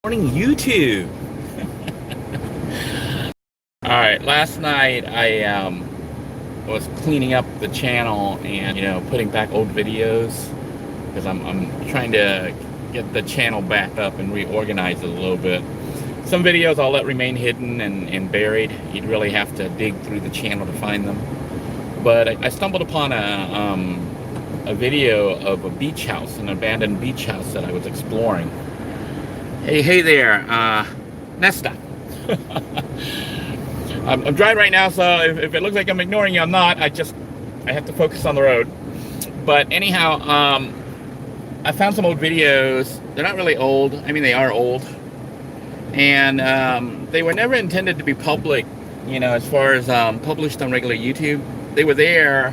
Morning, YouTube. All right, last night I was cleaning up the channel and putting back old videos because I'm trying to get the channel back up and reorganize it a little bit. Some videos I'll let remain hidden and buried. You'd really have to dig through the channel to find them. But I stumbled upon a video of a beach house, an abandoned beach house that I was exploring. Hey there, Nesta. I'm driving right now, so if it looks like I'm ignoring you, I'm not. I have to focus on the road. But anyhow, I found some old videos. They're not really old. I mean, they are old. And they were never intended to be public, as far as published on regular YouTube. They were there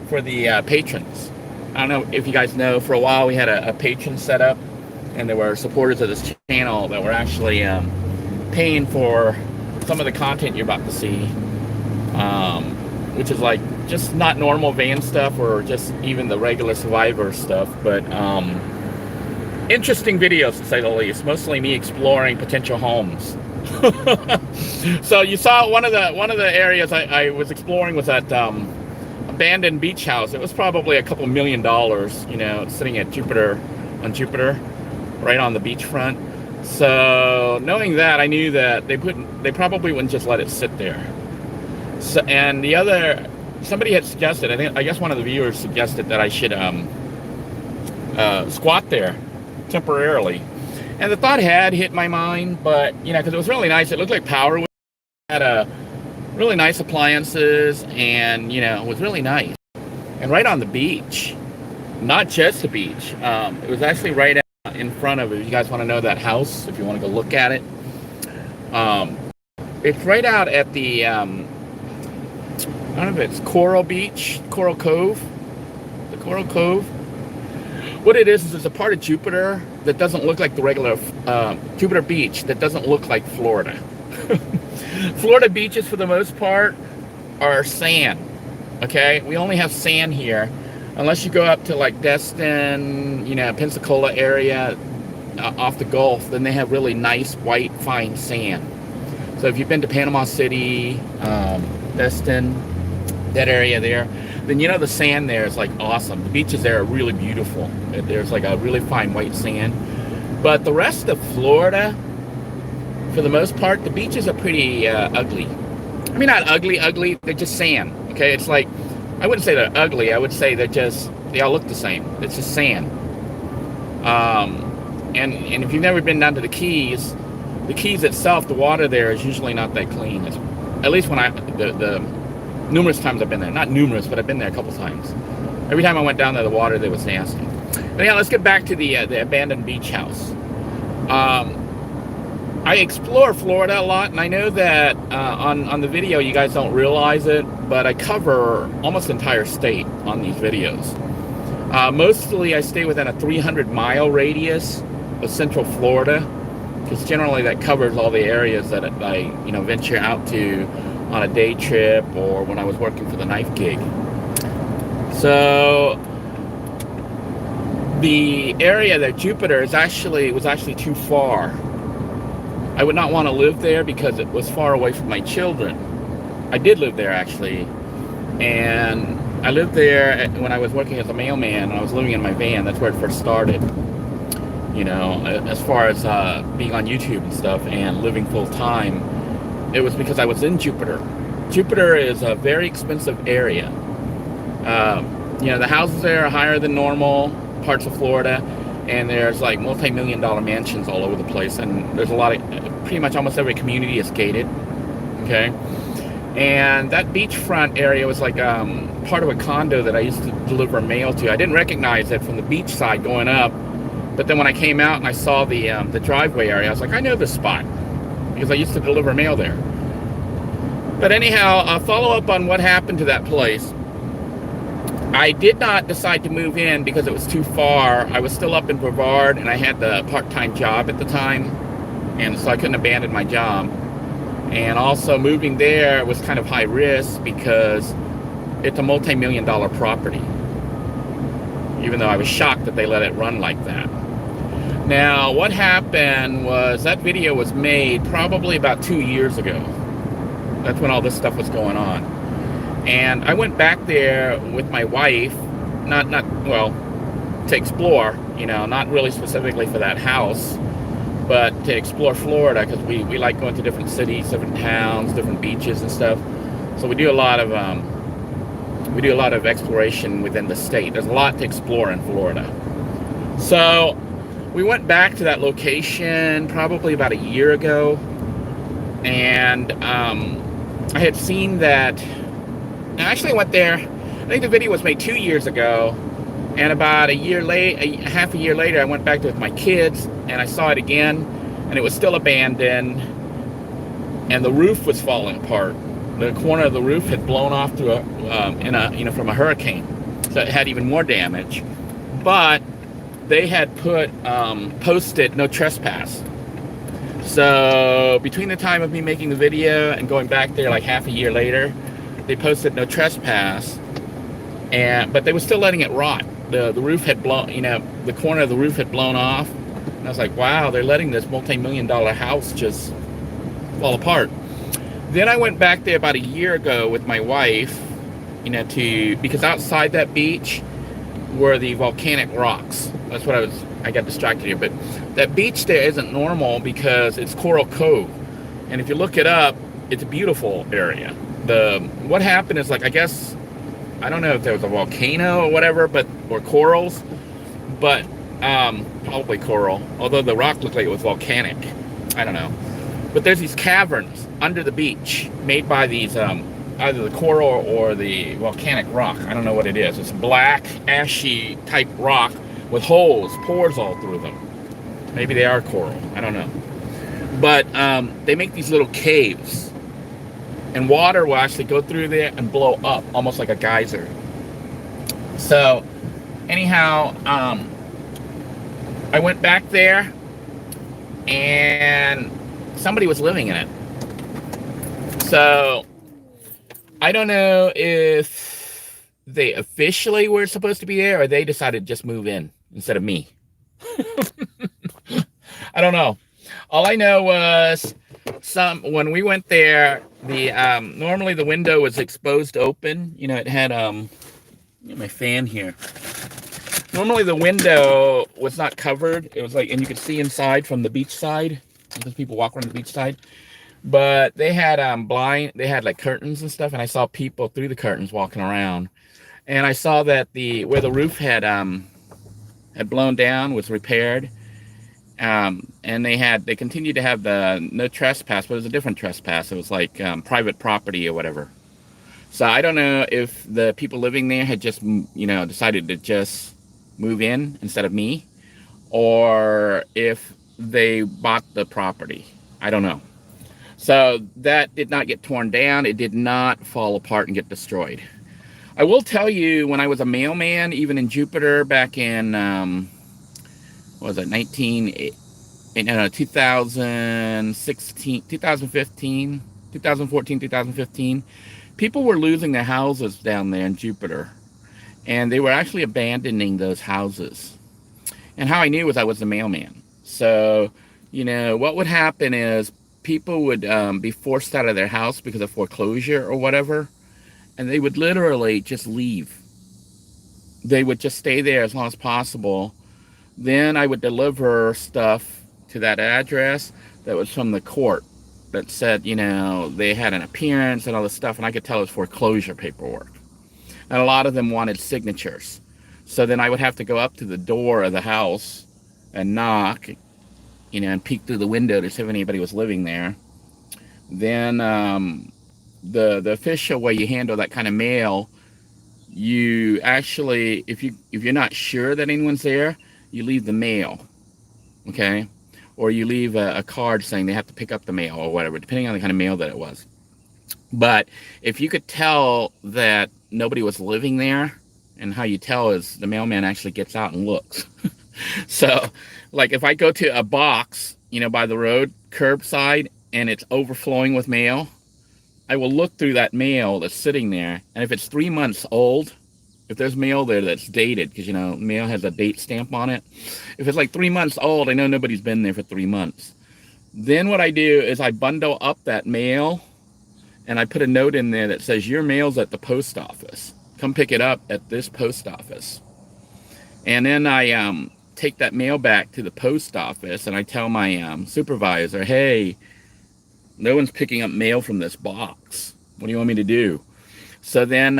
for the patrons. I don't know if you guys know, for a while we had a patron set up. And there were supporters of this channel that were actually paying for some of the content you're about to see, which is like just not normal van stuff or just even the regular Survivor stuff, but interesting videos to say the least. Mostly me exploring potential homes. So you saw one of the areas I was exploring was that abandoned beach house. It was probably a couple $1 million, sitting at Jupiter, right on the beachfront. So knowing that, I knew that they probably wouldn't just let it sit there. So, and somebody had suggested, I guess one of the viewers suggested that I should squat there temporarily. And the thought had hit my mind, but because it was really nice. It looked like power. Had a really nice appliances, and it was really nice. And right on the beach, not just the beach. It was actually right in front of it. If you guys want to know that house, if you want to go look at it, it's right out at the I don't know if it's Coral Cove. The Coral Cove. What it is it's a part of Jupiter that doesn't look like the regular Jupiter Beach, that doesn't look like Florida. Florida beaches, for the most part, are sand. Okay, we only have sand here. Unless you go up to like Destin, Pensacola area, off the Gulf, then they have really nice white fine sand. So if you've been to Panama City, Destin, that area there, then the sand there is like awesome. The beaches there are really beautiful. There's like a really fine white sand. But the rest of Florida, for the most part, the beaches are pretty ugly. I mean, not ugly, they're just sand. Okay, it's like, I wouldn't say they're ugly. I would say they all look the same. It's just sand. And if you've never been down to the Keys itself, the water there is usually not that clean. At least when the numerous times I've been there. Not numerous, but I've been there a couple times. Every time I went down there, the water there was nasty. But yeah, let's get back to the abandoned beach house. I explore Florida a lot, and I know that on the video you guys don't realize it, but I cover almost the entire state on these videos. Mostly I stay within a 300-mile radius of Central Florida, because generally that covers all the areas that I venture out to on a day trip or when I was working for the knife gig. So the area that Jupiter was actually too far. I would not want to live there because it was far away from my children. I did live there, actually. And I lived there when I was working as a mailman, and I was living in my van. That's where it first started. As far as being on YouTube and stuff and living full time, it was because I was in Jupiter. Jupiter is a very expensive area. The houses there are higher than normal parts of Florida. And there's like multi-million-dollar mansions all over the place, and there's a lot of, pretty much almost every community is gated. Okay, and that beachfront area was like part of a condo that I used to deliver mail to. I didn't recognize it from the beach side going up, but then when I came out and I saw the driveway area, I was like, I know this spot because I used to deliver mail there. But anyhow, I'll follow up on what happened to that place. I did not decide to move in because it was too far. I was still up in Brevard, and I had the part-time job at the time, and so I couldn't abandon my job. And also moving there was kind of high risk because it's a multi-million-dollar property, even though I was shocked that they let it run like that. Now, what happened was that video was made probably about 2 years ago. That's when all this stuff was going on. And I went back there with my wife, well, to explore, not really specifically for that house, but to explore Florida, because we like going to different cities, different towns, different beaches and stuff. So we do a lot of exploration within the state. There's a lot to explore in Florida. So we went back to that location probably about a year ago, and I had seen that. I actually went there. I think the video was made 2 years ago, and about half a year later, I went back with my kids, and I saw it again, and it was still abandoned, and the roof was falling apart. The corner of the roof had blown off from a hurricane, so it had even more damage. But they had posted no trespass. So between the time of me making the video and going back there like half a year later, they posted no trespass, but they were still letting it rot. The roof had blown, the corner of the roof had blown off. And I was like, wow, they're letting this multi-million-dollar house just fall apart. Then I went back there about a year ago with my wife, because outside that beach were the volcanic rocks. That's what I got distracted here. But that beach there isn't normal because it's Coral Cove. And if you look it up, it's a beautiful area. What happened is, like, I guess, I don't know if there was a volcano or whatever, or corals, but probably coral, although the rock looked like it was volcanic. I don't know. But there's these caverns under the beach made by these either the coral or the volcanic rock. I don't know what it is. It's black, ashy type rock with pores all through them. Maybe they are coral. I don't know. But they make these little caves, and water will actually go through there and blow up, almost like a geyser. So, anyhow, I went back there, and somebody was living in it. So, I don't know if they officially were supposed to be there, or they decided to just move in instead of me. I don't know. All I know was when we went there, normally the window was exposed open. It had my fan here. Normally the window was not covered. It was like, and you could see inside from the beach side, because people walk around the beach side. But they had they had like curtains and stuff, and I saw people through the curtains walking around. And I saw that where the roof had blown down was repaired. And they continued to have the no trespass, but it was a different trespass. It was like private property or whatever. So I don't know if the people living there had just, decided to just move in instead of me, or if they bought the property. I don't know. So that did not get torn down. It did not fall apart and get destroyed. I will tell you, when I was a mailman, even in Jupiter back in, 2016, 2015, 2014, 2015, people were losing their houses down there in Jupiter. And they were actually abandoning those houses. And how I knew was I was the mailman. So, what would happen is people would be forced out of their house because of foreclosure or whatever. And they would literally just leave. They would just stay there as long as possible. Then I would deliver stuff to that address that was from the court that said, they had an appearance and all this stuff. And I could tell it was foreclosure paperwork. And a lot of them wanted signatures. So then I would have to go up to the door of the house and knock, and peek through the window to see if anybody was living there. Then the official way you handle that kind of mail, you actually, if you're not sure that anyone's there, you leave the mail, okay? Or you leave a card saying they have to pick up the mail or whatever, depending on the kind of mail that it was. But if you could tell that nobody was living there, and how you tell is the mailman actually gets out and looks. So, like if I go to a box, by the road, curbside, and it's overflowing with mail, I will look through that mail that's sitting there, and if it's 3 months old, If there's mail there that's dated, because you know mail has a date stamp on it. If it's like 3 months old, I know nobody's been there for 3 months. Then what I do is I bundle up that mail and I put a note in there that says your mail's at the post office. Come pick it up at this post office. And then I take that mail back to the post office and I tell my supervisor, hey, no one's picking up mail from this box. What do you want me to do? So then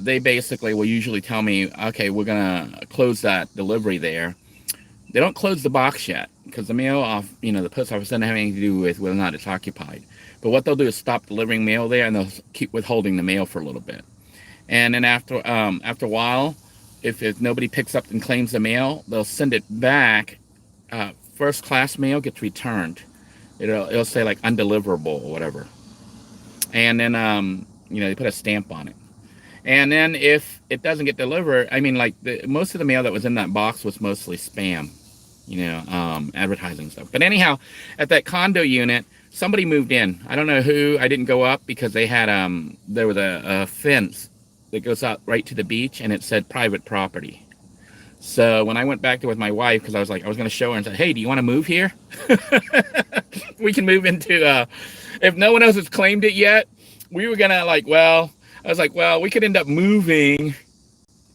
they basically will usually tell me, okay, we're going to close that delivery there. They don't close the box yet because the mail off, you know, the post office doesn't have anything to do with whether or not it's occupied. But what they'll do is stop delivering mail there and they'll keep withholding the mail for a little bit. And then after a while, if nobody picks up and claims the mail, they'll send it back. First class mail gets returned. It'll say like undeliverable or whatever. And then, you know, they put a stamp on it. And then if it doesn't get delivered, I mean, like most of the mail that was in that box was mostly spam, you know, advertising stuff. But anyhow, at that condo unit, somebody moved in. I don't know who. I didn't go up because they had, there was a fence that goes out right to the beach and it said private property. So when I went back there with my wife, because I was going to show her and said, hey, do you want to move here? We can move into, if no one else has claimed it yet, we were going to I was like, well, we could end up moving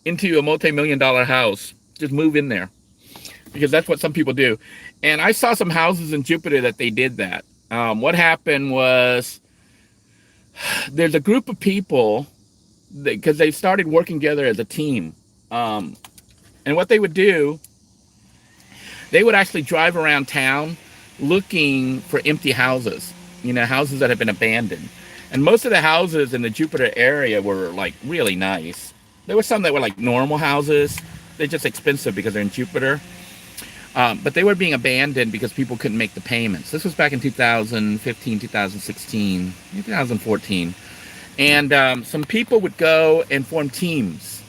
into a multi-million-dollar house. Just move in there. Because that's what some people do. And I saw some houses in Jupiter that they did that. What happened was there's a group of people, because they started working together as a team. And what they would do, they would actually drive around town looking for empty houses, you know, houses that have been abandoned. And most of the houses in the Jupiter area were like really nice. There were some that were like normal houses. They're just expensive because they're in Jupiter. But they were being abandoned because people couldn't make the payments. This was back in 2015, 2016, 2014. And some people would go and form teams.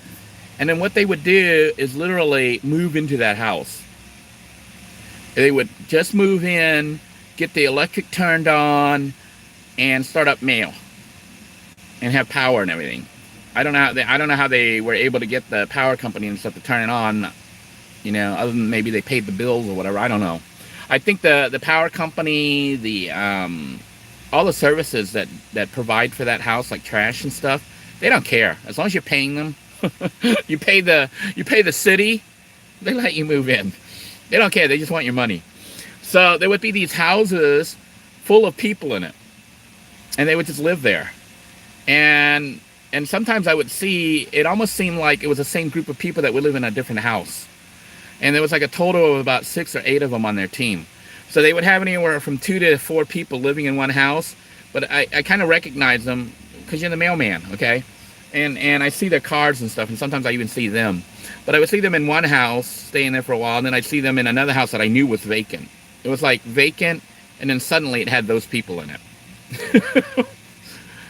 And then what they would do is literally move into that house. They would just move in, get the electric turned on, and start up mail and have power and everything. I don't know how they were able to get the power company and stuff to turn it on, you know, other than maybe they paid the bills or whatever. I don't know. I think the power company, the all the services that provide for that house, like trash and stuff, they don't care. As long as you're paying them, you pay the city, they let you move in. They don't care. They just want your money. So there would be these houses full of people in it. And they would just live there. And sometimes I would see, it almost seemed like it was the same group of people that would live in a different house. And there was like a total of about 6 or 8 of them on their team. So they would have anywhere from 2 to 4 people living in one house. But I kind of recognize them because you're the mailman, okay? And I see their cards and stuff, and sometimes I even see them. But I would see them in one house, staying there for a while, and then I'd see them in another house that I knew was vacant. It was like vacant, and then suddenly it had those people in it.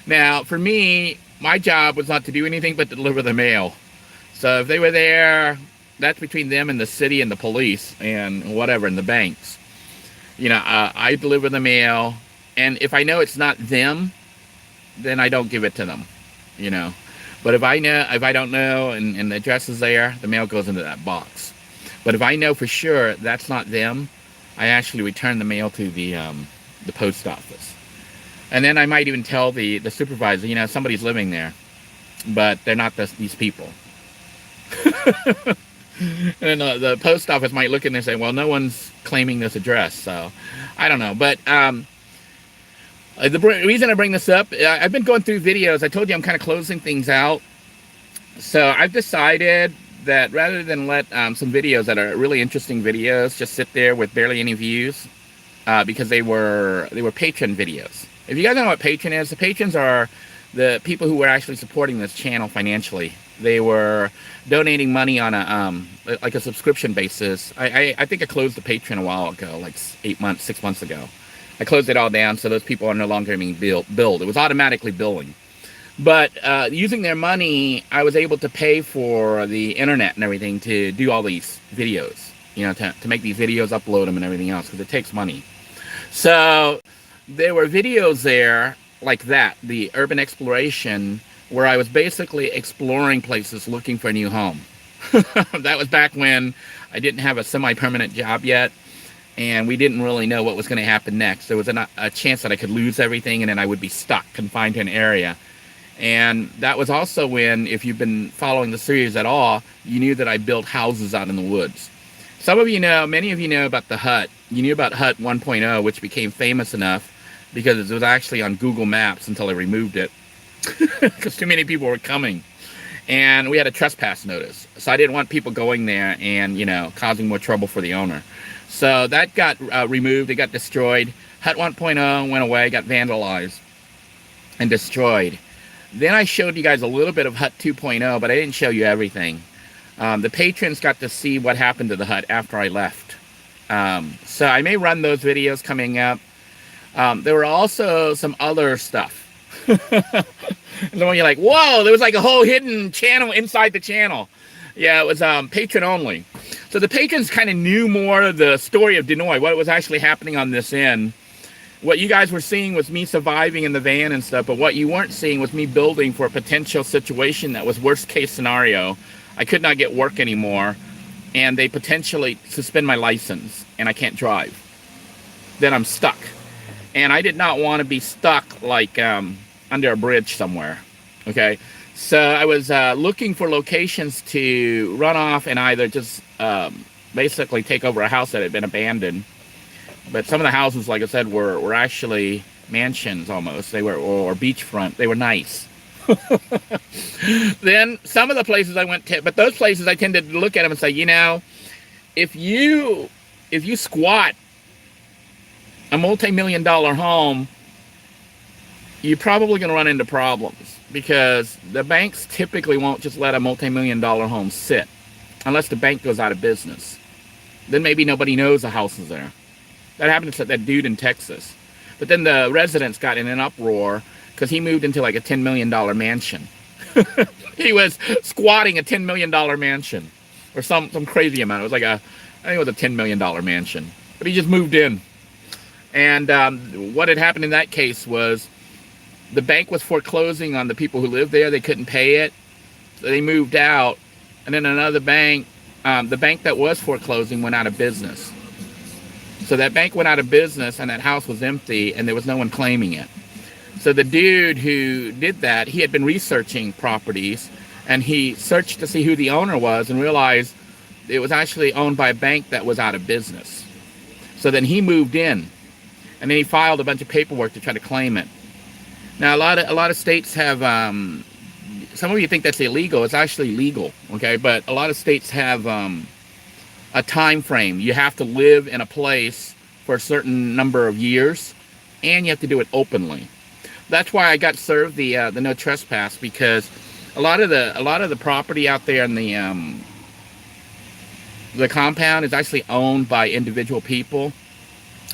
Now, for me, my job was not to do anything but to deliver the mail. So if they were there, that's between them and the city and the police and whatever, and the banks. You know, I deliver the mail, and if I know it's not them, then I don't give it to them, you know. But if I don't know, and the address is there, the mail goes into that box. But if I know for sure that's not them, I actually return the mail to the post office. And then I might even tell the supervisor, you know, somebody's living there, but they're not these people. And the post office might look in there and say, well, no one's claiming this address, so I don't know. But the reason I bring this up, I've been going through videos. I told you I'm kind of closing things out. So I've decided that rather than let some videos that are really interesting videos just sit there with barely any views, because they were patron videos. If you guys don't know what patron is, the patrons are the people who were actually supporting this channel financially. They were donating money on a subscription basis. I think I closed the Patreon a while ago, like 6 months ago. I closed it all down, so those people are no longer being billed. It was automatically billing. But using their money, I was able to pay for the internet and everything to do all these videos, you know, to make these videos, upload them and everything else, because it takes money. So there were videos there like that, the urban exploration where I was basically exploring places looking for a new home. That was back when I didn't have a semi-permanent job yet, and we didn't really know what was going to happen next. There was a chance that I could lose everything, and then I would be stuck, confined to an area. And that was also when, if you've been following the series at all, you knew that I built houses out in the woods. Some of you know, many of you know about the hut. You knew about Hut 1.0, which became famous enough because it was actually on Google Maps until I removed it because too many people were coming. And we had a trespass notice. So I didn't want people going there and, causing more trouble for the owner. So that got removed. It got destroyed. Hut 1.0 went away, got vandalized and destroyed. Then I showed you guys a little bit of Hut 2.0, but I didn't show you everything. The patrons got to see what happened to the hut after I left. So I may run those videos coming up. There were also some other stuff. And then when you're like, whoa, there was like a whole hidden channel inside the channel. Yeah, it was patron only. So the patrons kind of knew more of the story of Denoy, what was actually happening on this end. What you guys were seeing was me surviving in the van and stuff, but what you weren't seeing was me building for a potential situation that was worst case scenario. I could not get work anymore, and they potentially suspend my license, and I can't drive. Then I'm stuck. And I did not want to be stuck like under a bridge somewhere, okay? So I was looking for locations to run off and either just basically take over a house that had been abandoned. But some of the houses, like I said, were actually mansions almost. They were, or beachfront. They were nice. Then some of the places I went to, but those places I tended to look at them and say, if you squat a multi-million-dollar home, you're probably going to run into problems because the banks typically won't just let a multi-million-dollar home sit unless the bank goes out of business. Then maybe nobody knows the house is there. That happened to that dude in Texas. But then the residents got in an uproar because he moved into like a $10 million mansion. He was squatting a $10 million mansion or some crazy amount. It was like I think it was a $10 million mansion. But he just moved in. And what had happened in that case was the bank was foreclosing on the people who lived there. They couldn't pay it. So they moved out. And then another bank, the bank that was foreclosing went out of business. So that bank went out of business and that house was empty and there was no one claiming it. So the dude who did that, he had been researching properties and he searched to see who the owner was and realized it was actually owned by a bank that was out of business. So then he moved in and then he filed a bunch of paperwork to try to claim it. Now a lot of states have, some of you think that's illegal. It's actually legal, okay? But a lot of states have a time frame. You have to live in a place for a certain number of years, and you have to do it openly. That's why I got served the no trespass, because a lot of the property out there in the compound is actually owned by individual people.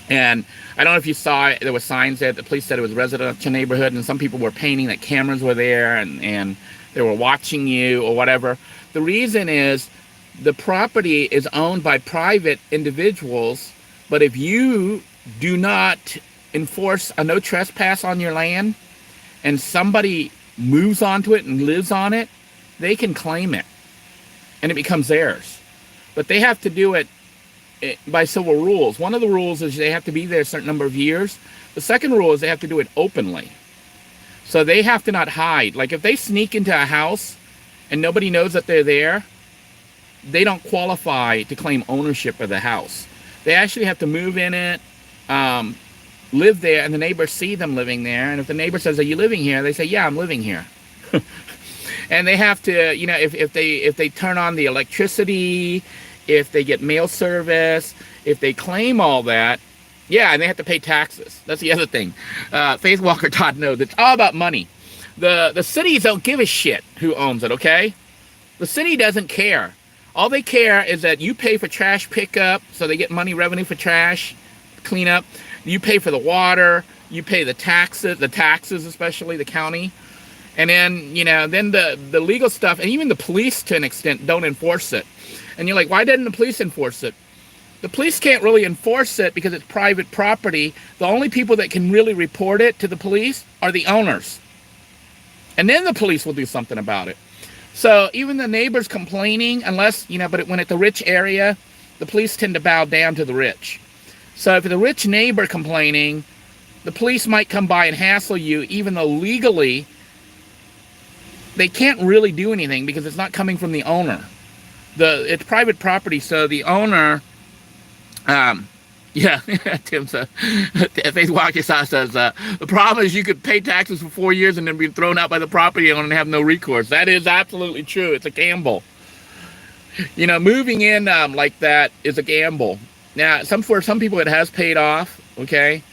And I don't know if you saw it, there were signs there. The police said it was a residential neighborhood, and some people were painting that cameras were there and they were watching you or whatever. The reason is the property is owned by private individuals, but if you do not enforce a no trespass on your land and somebody moves onto it and lives on it, they can claim it and it becomes theirs. But they have to do it by civil rules. One of the rules is they have to be there a certain number of years. The second rule is they have to do it openly. So they have to not hide. Like if they sneak into a house and nobody knows that they're there, they don't qualify to claim ownership of the house. They actually have to move in it, live there, and the neighbors see them living there. And if the neighbor says, "Are you living here?" they say, "Yeah, I'm living here." And they have to, if they turn on the electricity, if they get mail service, if they claim all that, yeah, and they have to pay taxes. That's the other thing. Faith Walker Todd knows it's all about money. The cities don't give a shit who owns it, okay? The city doesn't care. All they care is that you pay for trash pickup, so they get money revenue for trash cleanup. You pay for the water. You pay the taxes especially the county. And then, then the legal stuff, and even the police to an extent don't enforce it. And you're like, why didn't the police enforce it? The police can't really enforce it because it's private property. The only people that can really report it to the police are the owners. And then the police will do something about it. So even the neighbors complaining, unless, but when it's a rich area, the police tend to bow down to the rich. So if it's a rich neighbor complaining, the police might come by and hassle you, even though legally they can't really do anything because it's not coming from the owner. It's private property, so the owner, yeah, Tim says, says, the problem is you could pay taxes for 4 years and then be thrown out by the property owner and have no recourse. That is absolutely true. It's a gamble. Moving in like that is a gamble. Now, for some people it has paid off, okay?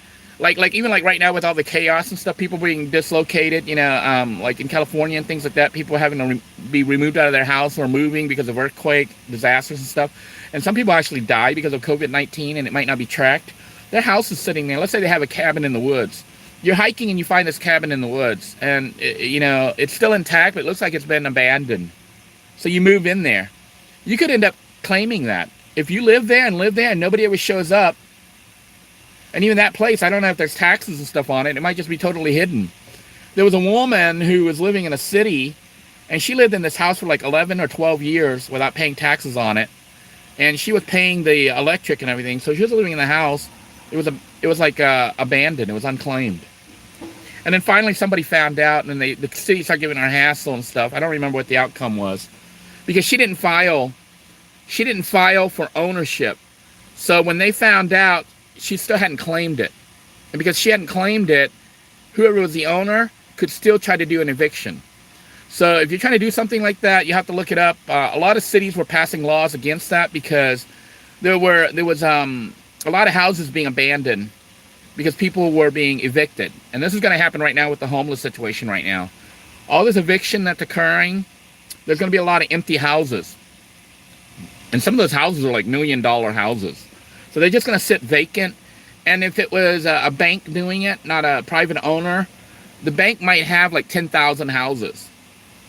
Like even like right now with all the chaos and stuff, people being dislocated, like in California and things like that, people having to be removed out of their house or moving because of earthquake, disasters and stuff. And some people actually die because of COVID-19 and it might not be tracked. Their house is sitting there. Let's say they have a cabin in the woods. You're hiking and you find this cabin in the woods and, it's still intact, but it looks like it's been abandoned. So you move in there. You could end up claiming that. If you live there and nobody ever shows up, and even that place, I don't know if there's taxes and stuff on it. It might just be totally hidden. There was a woman who was living in a city, and she lived in this house for like 11 or 12 years without paying taxes on it. And she was paying the electric and everything. So she was living in the house. It was like abandoned. It was unclaimed. And then finally somebody found out, and then the city started giving her a hassle and stuff. I don't remember what the outcome was, because she didn't file for ownership. So when they found out, she still hadn't claimed it. And because she hadn't claimed it, whoever was the owner could still try to do an eviction. So if you're trying to do something like that, you have to look it up. A lot of cities were passing laws against that because there was a lot of houses being abandoned because people were being evicted. And this is going to happen right now with the homeless situation right now. All this eviction that's occurring, there's going to be a lot of empty houses. And some of those houses are like $1 million houses. So they're just going to sit vacant. And if it was a bank doing it, not a private owner, the bank might have like 10,000 houses.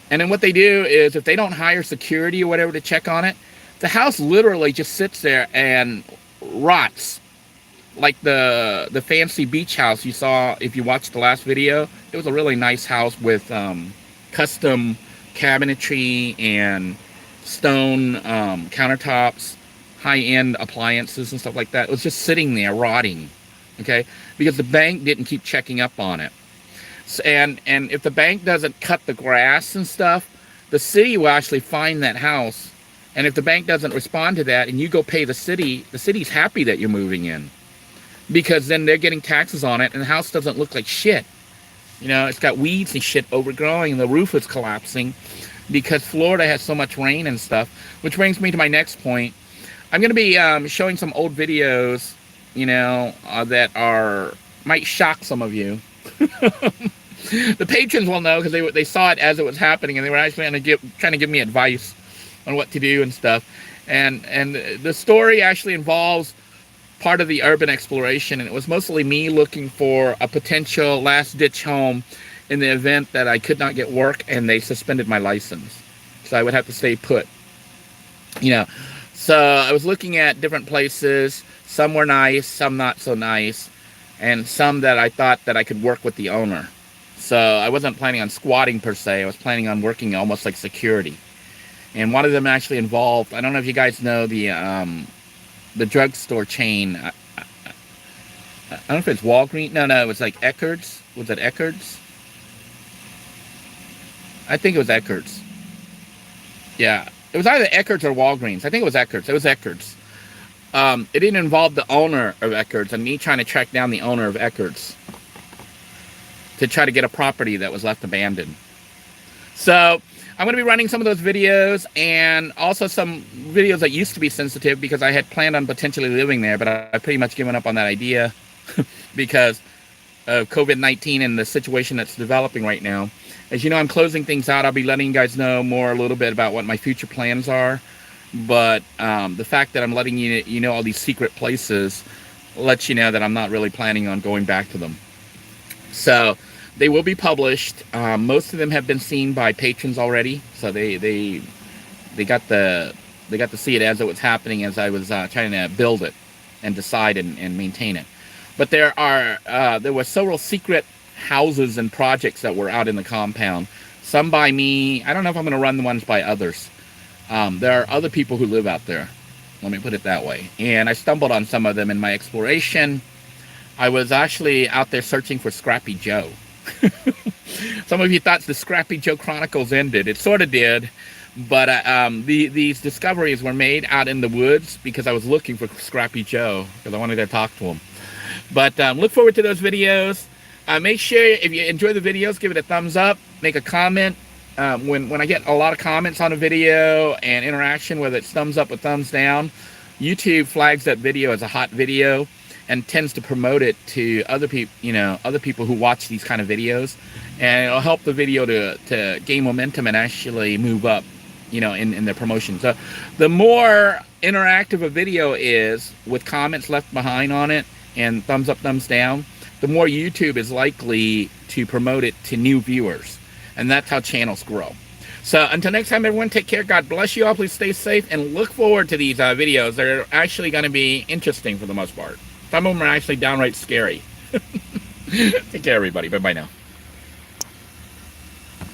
And then what they do is, if they don't hire security or whatever to check on it, the house literally just sits there and rots. Like the fancy beach house you saw if you watched the last video. It was a really nice house with custom cabinetry and stone countertops, high-end appliances and stuff like that. It was just sitting there rotting, okay, because the bank didn't keep checking up on it. And if the bank doesn't cut the grass and stuff, the city will actually find that house. And if the bank doesn't respond to that and you go pay the city's happy that you're moving in, because then they're getting taxes on it and the house doesn't look like shit. It's got weeds and shit overgrowing and the roof is collapsing because Florida has so much rain and stuff. Which brings me to my next point. I'm going to be showing some old videos, that might shock some of you. The patrons will know because they saw it as it was happening, and they were actually trying to give me advice on what to do and stuff. And the story actually involves part of the urban exploration, and it was mostly me looking for a potential last-ditch home in the event that I could not get work and they suspended my license. So I would have to stay put. So I was looking at different places. Some were nice, some not so nice, and some that I thought that I could work with the owner. So I wasn't planning on squatting per se. I was planning on working almost like security. And one of them actually involved, I don't know if you guys know the drugstore chain. I don't know if it's Walgreens. No, it was like Eckerd's. Was it Eckerd's? I think it was Eckerd's. Yeah. It was either Eckerd's or Walgreens. I think it was Eckerd's. It was Eckerd's. It didn't involve the owner of Eckerd's and me trying to track down the owner of Eckerd's to try to get a property that was left abandoned. So I'm going to be running some of those videos and also some videos that used to be sensitive because I had planned on potentially living there, but I've pretty much given up on that idea because of COVID-19 and the situation that's developing right now. As you know, I'm closing things out. I'll be letting you guys know more a little bit about what my future plans are. But the fact that I'm letting you know all these secret places lets you know that I'm not really planning on going back to them. So they will be published. Most of them have been seen by patrons already. So they got to see it as it was happening as I was trying to build it and decide and maintain it. But there were several secret houses and projects that were out in the compound. Some by me. I don't know if I'm going to run the ones by others. There are other people who live out there. Let me put it that way. And I stumbled on some of them in my exploration. I was actually out there searching for Scrappy Joe. Some of you thought the Scrappy Joe Chronicles ended. It sort of did. But these discoveries were made out in the woods because I was looking for Scrappy Joe because I wanted to talk to him. But look forward to those videos. Make sure if you enjoy the videos, give it a thumbs up. Make a comment. When I get a lot of comments on a video and interaction, whether it's thumbs up or thumbs down, YouTube flags that video as a hot video and tends to promote it to other people, other people who watch these kind of videos, and it'll help the video to gain momentum and actually move up, in the promotion. So the more interactive a video is with comments left behind on it and thumbs up, thumbs down, the more YouTube is likely to promote it to new viewers. And that's how channels grow. So until next time, everyone, take care. God bless you all. Please stay safe and look forward to these videos. They're actually going to be interesting for the most part. Some of them are actually downright scary. Take care, everybody. Bye-bye now.